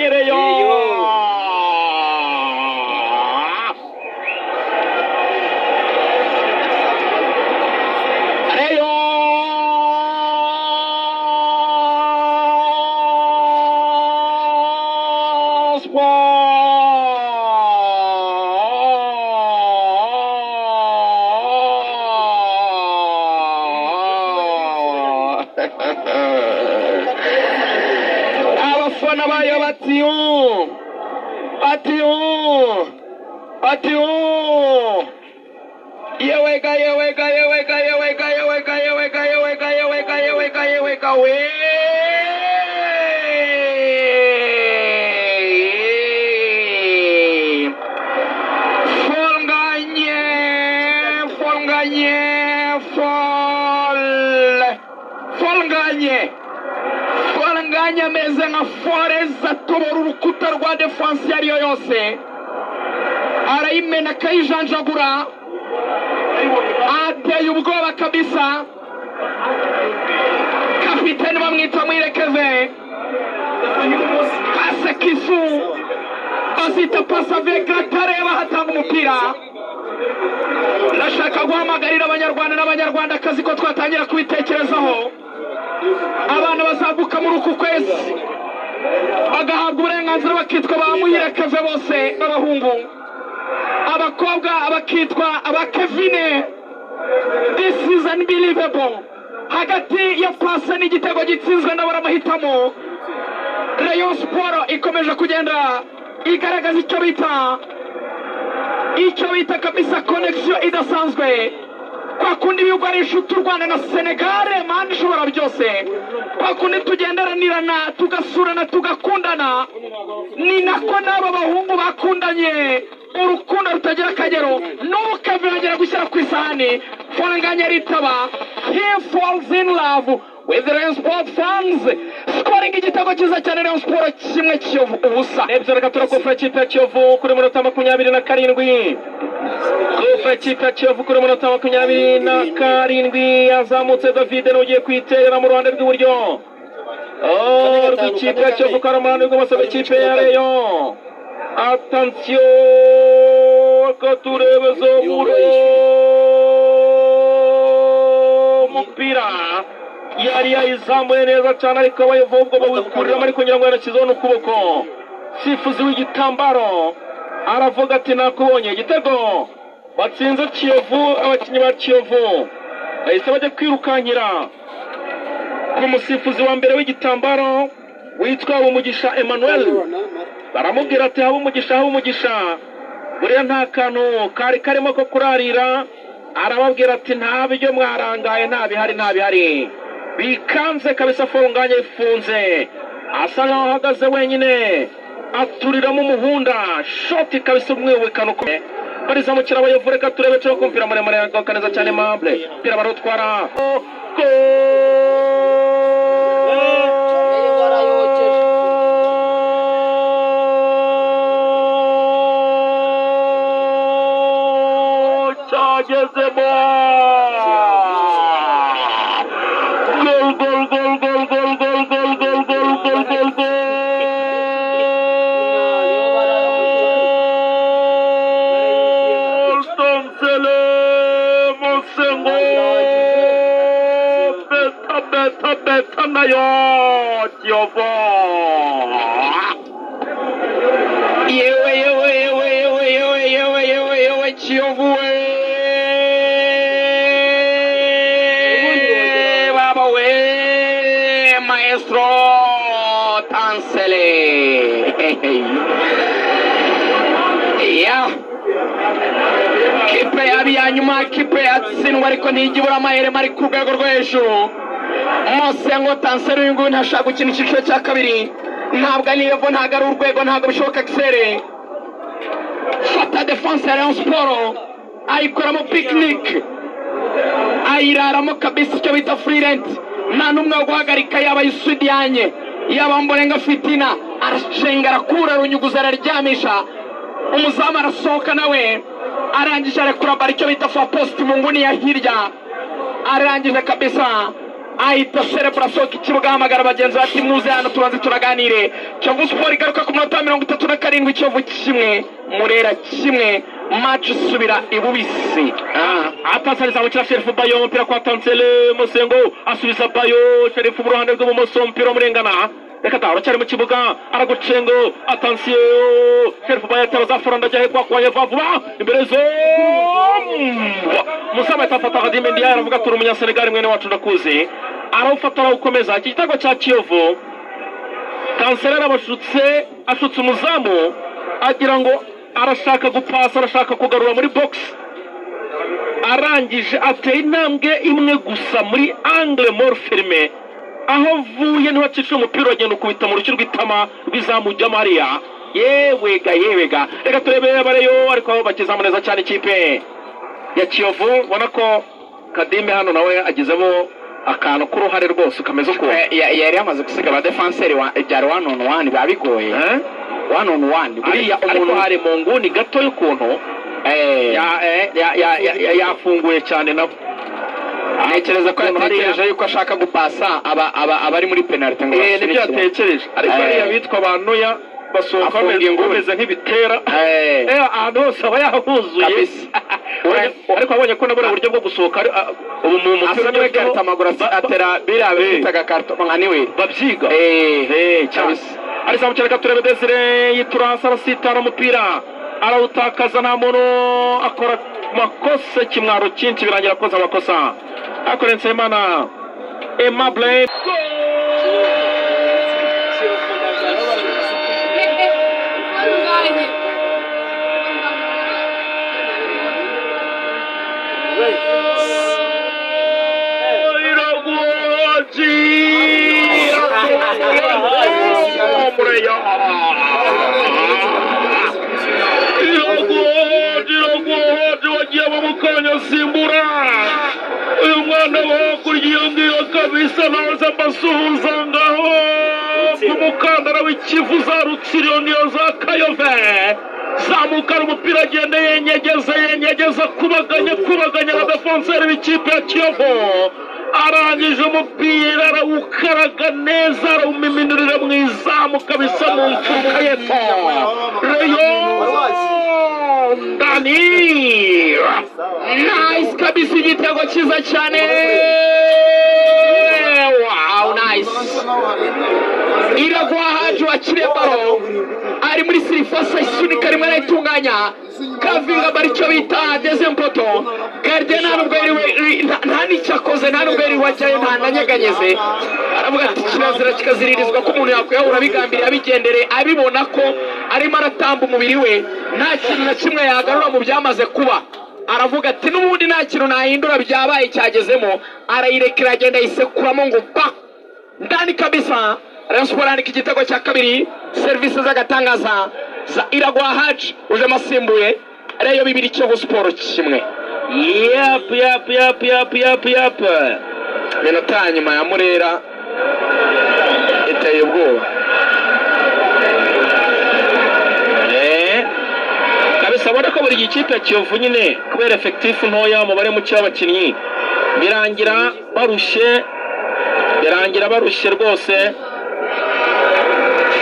yabonye Reyo abafana bayo batiyo yewega we Folganye ameze nka Forez atobora urukuta rwa defense yariyo yose arayimena akayijanjagura ateye ubwoba kabisa kapiteni bamwita Mwirekeve pase kisu azita pasa vega tareba hatanga umupira ndashaka guhamagarira abanyarwanda n'abanyarwandakazi ko twatangira kubitekerezaho abana bazavuka muri uku kwezi bagahabwa uburenganzira bakitwa ba Mwirekeve bose b'abahungu abakobwa abakitwa abakevine. This is unbelievable. Hagati ya pasa n'igitego gitsinzwe ndabara amahitamo Rayon Sport ikomeje kugenda igaragaza icyo bita kabisa connection idasanzwe kwa kundi bihugu ari inshuti u Rwanda na Senegal mani ishobora byose kwa kundi tugenderanirana tugasurana tugakundana ni nako n'aba bahungu bakundanye urukundo rutagira akagero n'ukave bagera gushyira ku isahani. Folganye ritaba he falls in love with the Rayon Sport fans scoring igitego cyiza cyane Rayon Sport kimwe Kiyovu ubusa. Ebyo reka turakofra kipe Kiyovu kuri munota 27 Kofa kipe Kiyovu kuri munota 27 yazamutse David ugiye kwiterera mu ruhande rw'iburyo rw'ikipe Kiyovu karamana rw'amasabe kipe ya Rayon. Attention katurebe zoburo mupira yari yayizamuye neza cyane ariko abayevubwo bawikurira muri kugira ngo yarakizeho n'ukuboko. Sifuzi w'igitambaro aravuga ati nakubonye igitego batsinze Kiyovu. Abakinnyi ba Kiyovu bahise bajya kwirukankira ku musifuzi wa mbere w'igitambaro witwa Umugisha Emmanuel baramubwira ati haba umugisha buriya nta kantu kari karimo ko kurarira. Arababwira ati nta byo mwarangaye nta bihari bikanze kabisa. Folganye ifunze asa nkaho ahagaze wenyine aturiramo umuhunda shoti kabisa umwibukano barizamukira Abayovu. Reka turebe cyo kumpira muremure yakaneza cyane Mable pira barotwara Kiyovu baba we maestro Tansele kipe yabiyanyuma kipe yatsindwa ariko ntigibura amahere mari ku rwego rwo hejuru. Mosengo Tansele uyu nguyu ntashaka gukina icyiciro cya kabiri ntabwo ari level ntabwo ari urwego ntabwo bishoboka kisere. Fata defense ya Rayon Sport ayikoramo picnic ayiraramo kabisa icyo bita free rent nta n'umwe wo guhagarika yaba Isudiyanye yaba Mborenga Fitina arashenga arakura runyuguza araryamisha umuzamu arasohoka nawe arangije arekura bari icyo bita for post mu nguni ya hirya arangije kabisa ahita celebration kikibuga hamagara bagenzi bati muze hano tubanze turaganire. Kiyovu Sport igaruka ku minota 37 Kiyovu kimwe Murera kimwe match subira ibubisi. Atasariza mu Sherifu Bayo umupira kwa Tansele Musengo asubiza Bayo Sherifu mu ruhande rw'ibumoso umupira umurengana. Reka ta aracyari mu kibuga aragucengo attention Sherifu Bayo atabaza Faranda jahe kwa Yevavuba imbere zo Musaba tafata Kadime Ndiaye aravuga turi umunya Senegal mwene wacu ndakuze arawufatara ukomeza iki gitego cya Kiyovu. Tansele ashutse umuzamu agira ngo arashaka gupasa arashaka kugarura muri box arangije ateye intambwe imwe gusa muri angle more ferme aho vuye niho acisha umupira agenda ukubita mu ruki rw'itama rw'izamu rya Maria. Yewega reka turebe bareyo ariko aho bakizamu neza cyane ikipe ya Kiyovu ubona ko Kadime hano nawe agizemo akantu k'uruhare rwose kameze uko yari yamaze gusiga aba defenseur byari 1-on-1 babigoye 1-on-1 buriya umuntu hari mu nguni gato y'ukuntu yafunguye cyane nabo. Ntekereza ko yatekereje yuko ashaka gupasa abari muri penalty ngo nibyo yatekereje ariko ariya bitwa abantu ya basohoka bameze nk'ibitera ahantu hose aba yahuzuye ariko abonye ko nabura buryo bwo gusohoka ubu mu mupira niwe karita amaguru atera biriya bitaga karito nka niwe babyiga cyabise ariko amucereka turebe Desire yiturasa arasitara umupira arawutakaza nta muntu akora makosa kimwaro cyinshi birangira akoze amakosa akorense Imana Aimable wagiye mu kanya simbura uyu mwana wo kuriyongiye kabisa naza basuhuza ngaho kumukandara w'ikivu za Rutsiro niyo za Kayove zamuka umupira agende yenyegeza kubaganya na defenseur w'ikipe ya Kiyovu arangije umupira arawukaraga neza arawumiminurira mu izamu kabisa mu mfuruka y'epfo Reyo Dani nice kabisa igitego cyiza cyane wow nice Iragwa Haji wa Kirebaro ari muri sirifasa isunika rimwe arayitunganya kavinga baricyo bita dezempoto Gardena nubwo nta nicyakoze nta nubwo yari wajyayo nta nanyeganyeze aravuga ati kirazira kikaziririzwa ko umuntu yakwiyahura bigambiriye abigendere abibona ko arimo aratamba umubiri we nta kintu na kimwe yagarura mu byamaze kuba aravuga ati n'ubundi nta kintu nahindura byabaye cyagezemo arayirekera agenda yisekuramo ngo pa ndani kabisa Rayon Sport andika igitego cya kabiri service z'agatangaza za Iragwa Haji uje masimbuye Rayon 2 Kiyovu Sport kimwe. Yap minota nyuma ya Murera iteye ubwoba kabisa abona ko buri gikipe ya Kiyovu nyine kubera effectif ntoya umubare muke w'abakinnyi birangira barushye rwose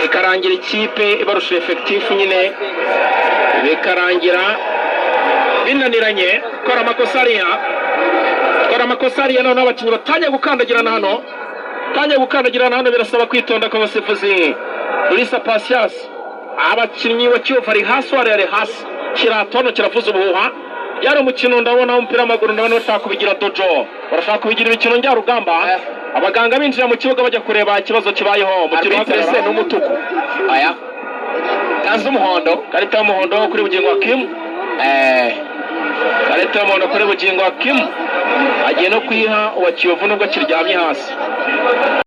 ikarangira ikipe ibarusha effectif nyine bikarangira binaniranye kora amakosa ariya none abakinnyi batanye gukandagirana hano birasaba kwitonda ko abasifuzi Lisa Patience abakinnyi wa Kiyovu ari hasi ari hasi kiratono kiravuza ubuhuha yari umukino ndabona umupira w'amaguru ndabona bashaka kubigira dojo barashaka kubigira imikino njyarugamba abaganga binjira mu kibuga bajya kureba ikibazo kibayeho mu kibuga cyose n'umutuku aya tazi umuhondo karita y'umuhondo kuri bugingo wa Kim karita y'umuhondo kuri bugingo wa Kim agiye no kwiha uwa Kiyovu nubwo kiryamye hasi